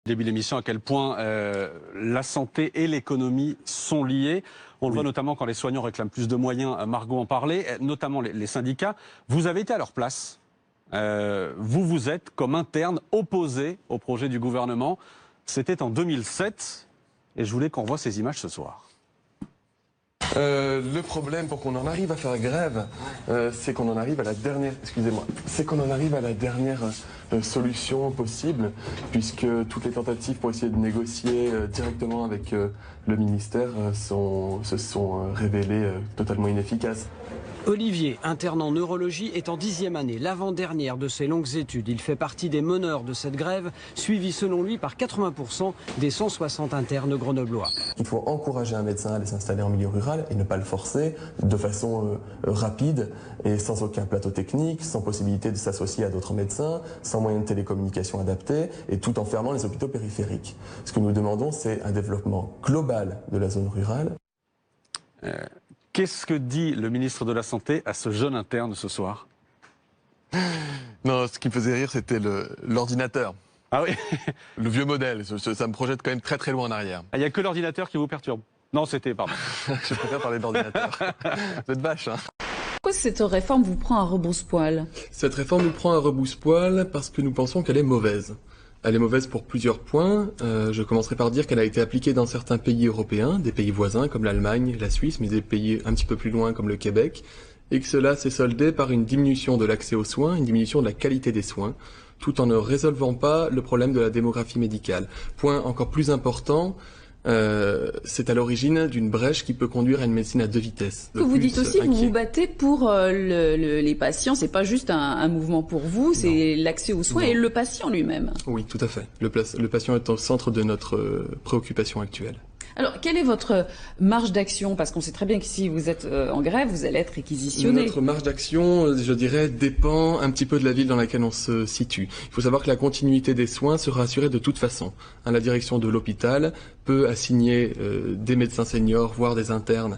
Début de l'émission, à quel point la santé et l'économie sont liées. On le voit notamment quand les soignants réclament plus de moyens. Margot en parlait, notamment les syndicats. Vous avez été à leur place. Vous êtes, comme interne, opposé au projet du gouvernement. C'était en 2007. Et je voulais qu'on voit ces images ce soir. Le problème pour qu'on en arrive à faire grève, c'est qu'on en arrive à la dernière, solution possible, puisque toutes les tentatives pour essayer de négocier directement avec le ministère se sont révélées totalement inefficaces. Olivier, interne en neurologie, est en 10e année, l'avant-dernière de ses longues études. Il fait partie des meneurs de cette grève, suivi selon lui par 80% des 160 internes grenoblois. Il faut encourager un médecin à aller s'installer en milieu rural et ne pas le forcer de façon rapide et sans aucun plateau technique, sans possibilité de s'associer à d'autres médecins, sans moyens de télécommunication adaptés et tout en fermant les hôpitaux périphériques. Ce que nous demandons, c'est un développement global de la zone rurale. Qu'est-ce que dit le ministre de la Santé à ce jeune interne ce soir? Non, ce qui me faisait rire, c'était l'ordinateur. Ah oui. Le vieux modèle, ça me projette quand même très très loin en arrière. Il n'y a que l'ordinateur qui vous perturbe? Non, c'était, pardon. Je préfère parler d'ordinateur. Vous êtes vache, hein. Pourquoi cette réforme vous prend à rebrousse-poil? Cette réforme nous prend à rebrousse-poil parce que nous pensons qu'elle est mauvaise. Elle est mauvaise pour plusieurs points. Je commencerai par dire qu'elle a été appliquée dans certains pays européens, des pays voisins comme l'Allemagne, la Suisse, mais des pays un petit peu plus loin comme le Québec, et que cela s'est soldé par une diminution de l'accès aux soins, une diminution de la qualité des soins, tout en ne résolvant pas le problème de la démographie médicale. Point encore plus important, c'est à l'origine d'une brèche qui peut conduire à une médecine à deux vitesses. Vous dites aussi que vous vous battez pour les patients, c'est pas juste un mouvement pour vous, c'est l'accès aux soins et le patient lui-même. Oui, tout à fait. Le patient est au centre de notre préoccupation actuelle. Alors, quelle est votre marge d'action? Parce qu'on sait très bien que si vous êtes en grève, vous allez être réquisitionné. Notre marge d'action, je dirais, dépend un petit peu de la ville dans laquelle on se situe. Il faut savoir que la continuité des soins sera assurée de toute façon. La direction de l'hôpital peut assigner des médecins seniors, voire des internes